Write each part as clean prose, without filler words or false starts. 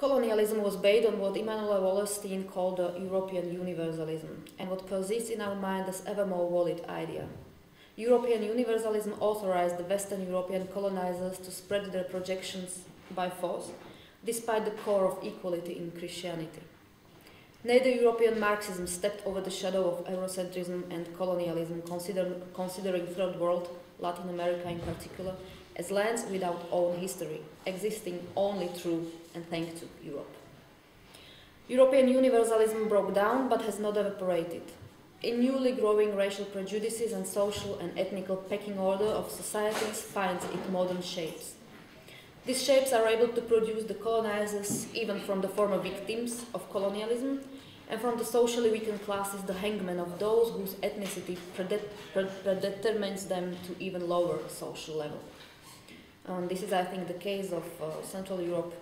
Colonialism was based on what Immanuel Wallerstein called the European universalism, and what persists in our mind as ever more valid idea. European universalism authorized the Western European colonizers to spread their projections by force, despite the core of equality in Christianity. Neither European Marxism stepped over the shadow of Eurocentrism and colonialism, considering Third World, Latin America in particular, as lands without own history, existing only through and thanks to Europe. European universalism broke down but has not evaporated. In newly growing racial prejudices and social and ethnical pecking order of societies finds its modern shapes. These shapes are able to produce the colonizers even from the former victims of colonialism, and from the socially weakened classes the hangmen of those whose ethnicity predetermines them to even lower social level. This is, I think, the case of Central Europe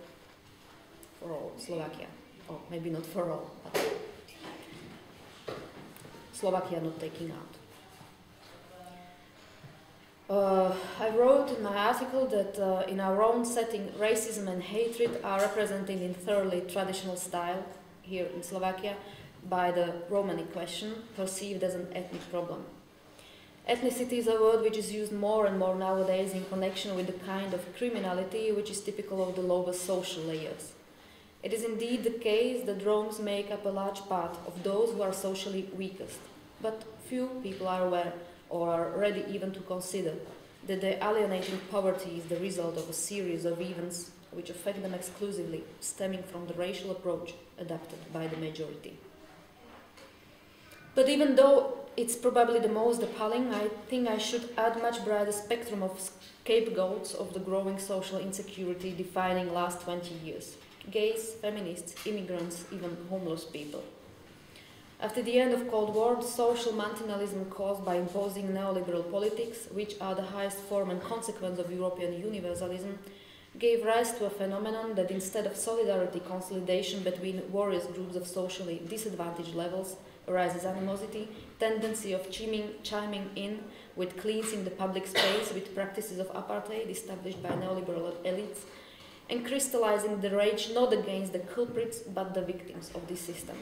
for all, Slovakia, or maybe not for all, but Slovakia not taking out. I wrote in my article that in our own setting, racism and hatred are represented in thoroughly traditional style here in Slovakia by the Romani question, perceived as an ethnic problem. Ethnicity is a word which is used more and more nowadays in connection with the kind of criminality which is typical of the lower social layers. It is indeed the case that Roms make up a large part of those who are socially weakest, but few people are aware or are ready even to consider that their alienating poverty is the result of a series of events which affect them exclusively, stemming from the racial approach adopted by the majority. But even though it's probably the most appalling, I think I should add much broader spectrum of scapegoats of the growing social insecurity defining last 20 years. Gays, feminists, immigrants, even homeless people. After the end of Cold War, the social marginalism caused by imposing neoliberal politics, which are the highest form and consequence of European universalism, gave rise to a phenomenon that instead of solidarity consolidation between various groups of socially disadvantaged levels, arises animosity, tendency of chiming in with cleansing the public space with practices of apartheid established by neoliberal elites, and crystallizing the rage not against the culprits but the victims of this system.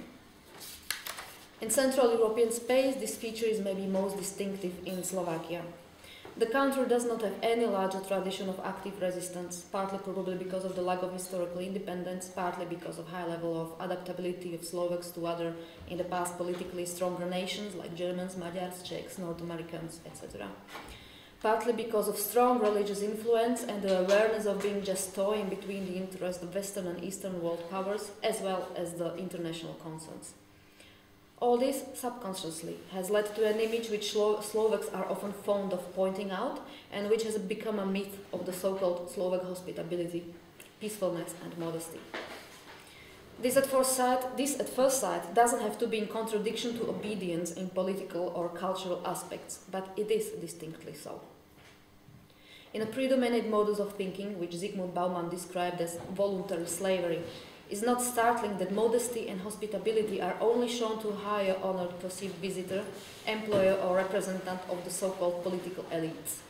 In Central European space, this feature is maybe most distinctive in Slovakia. The country does not have any larger tradition of active resistance, partly probably because of the lack of historical independence, partly because of high level of adaptability of Slovaks to other, in the past, politically stronger nations like Germans, Magyars, Czechs, North Americans, etc. Partly because of strong religious influence and the awareness of being just toying between the interests of Western and Eastern world powers, as well as the international concerns. All this, subconsciously, has led to an image which Slovaks are often fond of pointing out, and which has become a myth of the so-called Slovak hospitality, peacefulness and modesty. This at first sight doesn't have to be in contradiction to obedience in political or cultural aspects, but it is distinctly so. In a predominant modus of thinking, which Zygmunt Bauman described as voluntary slavery, it's not startling that modesty and hospitality are only shown to a higher honored perceived visitor, employer or representative of the so-called political elites.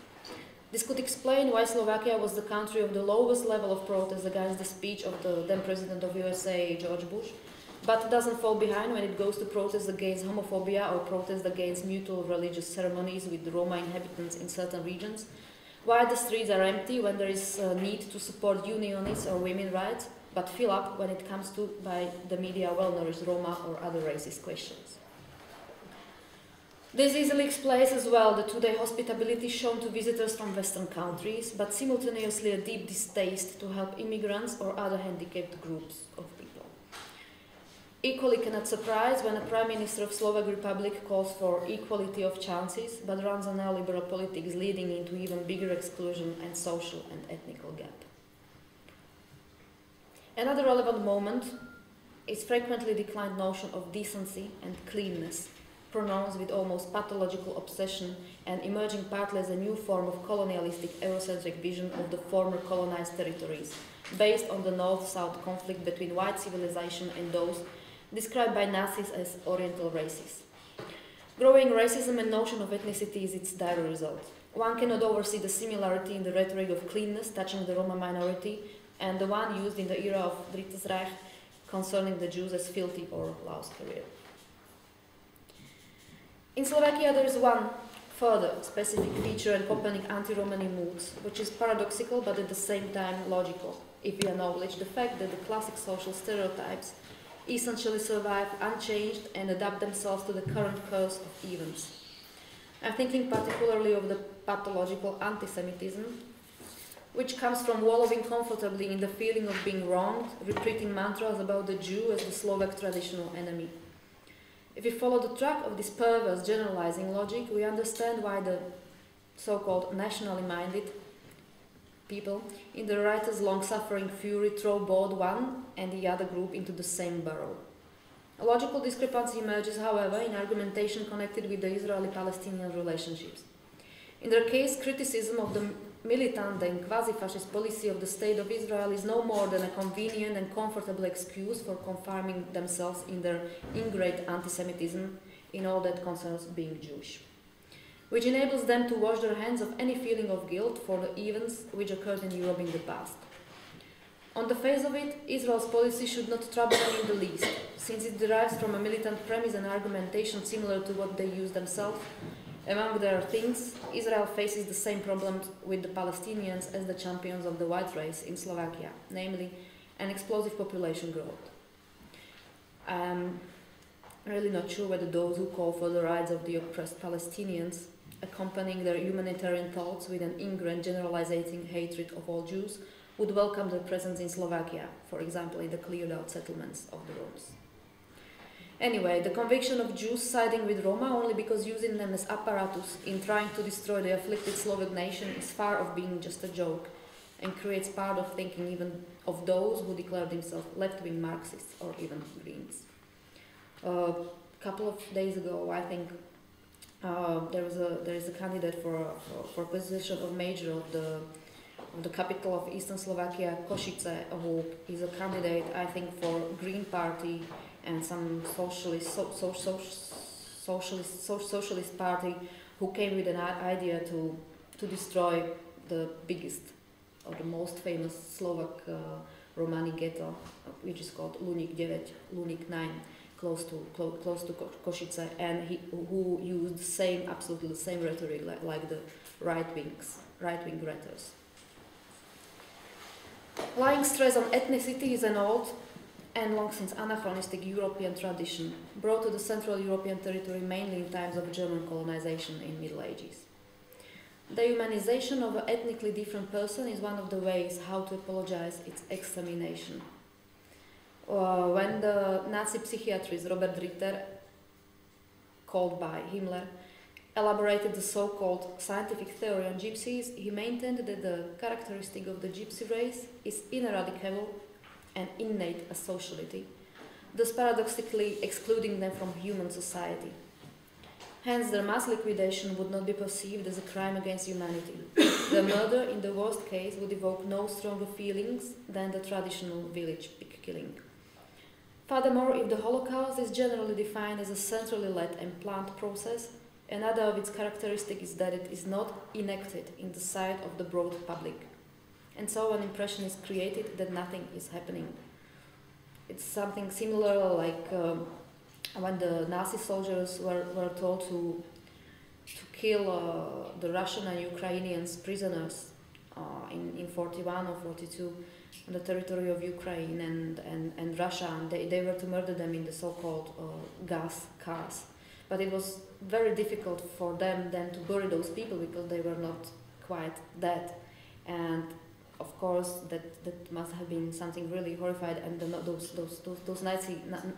This could explain why Slovakia was the country of the lowest level of protest against the speech of the then President of USA, George Bush, but doesn't fall behind when it goes to protest against homophobia or protest against mutual religious ceremonies with the Roma inhabitants in certain regions, why the streets are empty when there is a need to support unionists or women's rights, but fill up when it comes to, by the media, well-nourished Roma or other racist questions. This easily explains as well the today hospitality shown to visitors from Western countries, but simultaneously a deep distaste to help immigrants or other handicapped groups of people. Equally cannot surprise when a Prime Minister of Slovak Republic calls for equality of chances, but runs a neoliberal politics leading into even bigger exclusion and social and ethnical gap. Another relevant moment is frequently declined notion of decency and cleanness, pronounced with almost pathological obsession and emerging partly as a new form of colonialistic Eurocentric vision of the former colonized territories, based on the North-South conflict between white civilization and those described by Nazis as Oriental races. Growing racism and notion of ethnicity is its dire result. One cannot oversee the similarity in the rhetoric of cleanness touching the Roma minority and the one used in the era of Drittes Reich concerning the Jews as filthy or lost career. In Slovakia there is one further specific feature accompanying anti-Romani moods, which is paradoxical but at the same time logical, if we acknowledge the fact that the classic social stereotypes essentially survive unchanged and adapt themselves to the current course of events. I'm thinking particularly of the pathological anti-Semitism, which comes from wallowing comfortably in the feeling of being wronged, repeating mantras about the Jew as the Slovak traditional enemy. If we follow the track of this perverse generalizing logic, we understand why the so-called nationally minded people in the writer's long-suffering fury throw both one and the other group into the same barrel. A logical discrepancy emerges, however, in argumentation connected with the Israeli-Palestinian relationships. In their case, criticism of the militant and quasi-fascist policy of the State of Israel is no more than a convenient and comfortable excuse for confining themselves in their ingrained anti-Semitism in all that concerns being Jewish, which enables them to wash their hands of any feeling of guilt for the events which occurred in Europe in the past. On the face of it, Israel's policy should not trouble them in the least, since it derives from a militant premise and argumentation similar to what they use themselves. Among their things, Israel faces the same problems with the Palestinians as the champions of the white race in Slovakia, namely an explosive population growth. I'm really not sure whether those who call for the rights of the oppressed Palestinians, accompanying their humanitarian thoughts with an ingrained generalizing hatred of all Jews, would welcome their presence in Slovakia, for example in the cleared out settlements of the Roms. Anyway, the conviction of Jews siding with Roma only because using them as apparatus in trying to destroy the afflicted Slovak nation is far of being just a joke and creates part of thinking even of those who declare themselves left-wing Marxists or even Greens. A couple of days ago, I think there is a candidate for position of major of the capital of Eastern Slovakia, Košice, who is a candidate, I think, for Green Party and some socialist party, who came with an idea to destroy the biggest or the most famous Slovak Romani ghetto, which is called Lunik 9, close to Košice, and who used absolutely the same rhetoric like the right-wing rhetorics. Lying stress on ethnicity is an old and long since anachronistic European tradition, brought to the Central European territory mainly in times of German colonization in Middle Ages. The humanization of an ethnically different person is one of the ways how to apologize its extermination. When the Nazi psychiatrist Robert Ritter, called by Himmler, elaborated the so-called scientific theory on gypsies, he maintained that the characteristic of the gypsy race is ineradicable and innate asociality, thus paradoxically excluding them from human society. Hence, their mass liquidation would not be perceived as a crime against humanity. The murder, in the worst case, would evoke no stronger feelings than the traditional village pig killing. Furthermore, if the Holocaust is generally defined as a centrally led and planned process, another of its characteristics is that it is not enacted in the sight of the broad public. And so an impression is created that nothing is happening. It's something similar like when the Nazi soldiers were told to kill the Russian and Ukrainian prisoners in 41 or 42 on the territory of Ukraine and Russia, and they were to murder them in the so-called gas cars. But it was very difficult for them then to bury those people because they were not quite dead. And of course, that must have been something really horrified, and those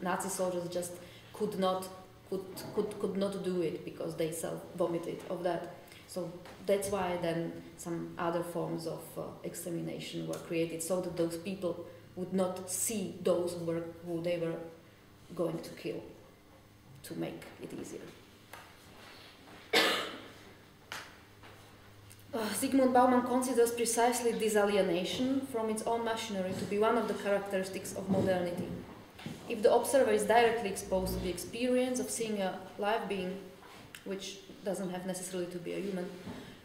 Nazi soldiers just could not do it because they self-vomited of that. So that's why then some other forms of extermination were created, so that those people would not see those who they were going to kill, to make it easier. Zygmunt Bauman considers precisely this alienation from its own machinery to be one of the characteristics of modernity. If the observer is directly exposed to the experience of seeing a live being, which doesn't have necessarily to be a human,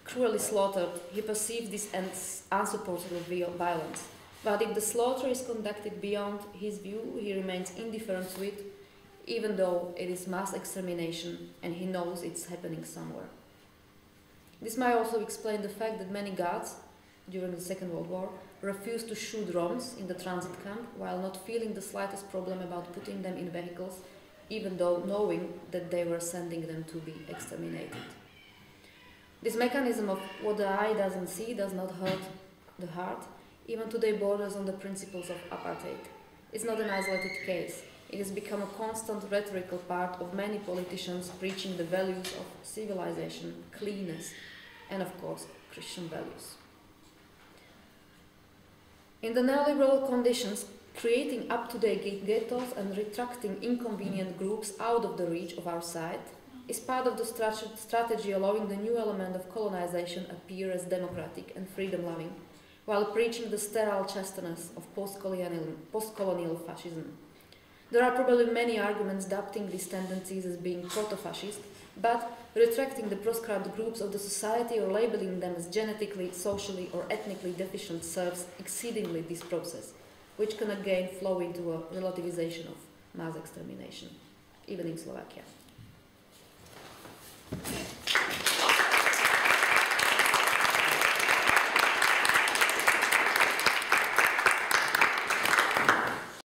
cruelly slaughtered, he perceives this unsupportable violence. But if the slaughter is conducted beyond his view, he remains indifferent to it, even though it is mass extermination and he knows it's happening somewhere. This might also explain the fact that many guards, during the Second World War, refused to shoot Roms in the transit camp while not feeling the slightest problem about putting them in vehicles, even though knowing that they were sending them to be exterminated. This mechanism of what the eye doesn't see does not hurt the heart, even today borders on the principles of apartheid. It's not an isolated case. It has become a constant rhetorical part of many politicians preaching the values of civilization, cleanness, and of course, Christian values. In the neoliberal conditions, creating up-to-date ghettos and retracting inconvenient groups out of the reach of our sight is part of the strategy allowing the new element of colonization appear as democratic and freedom-loving, while preaching the sterile chasteness of post-colonial fascism. There are probably many arguments adopting these tendencies as being proto-fascist, but retracting the proscribed groups of the society or labeling them as genetically, socially, or ethnically deficient serves exceedingly this process, which can again flow into a relativization of mass extermination, even in Slovakia.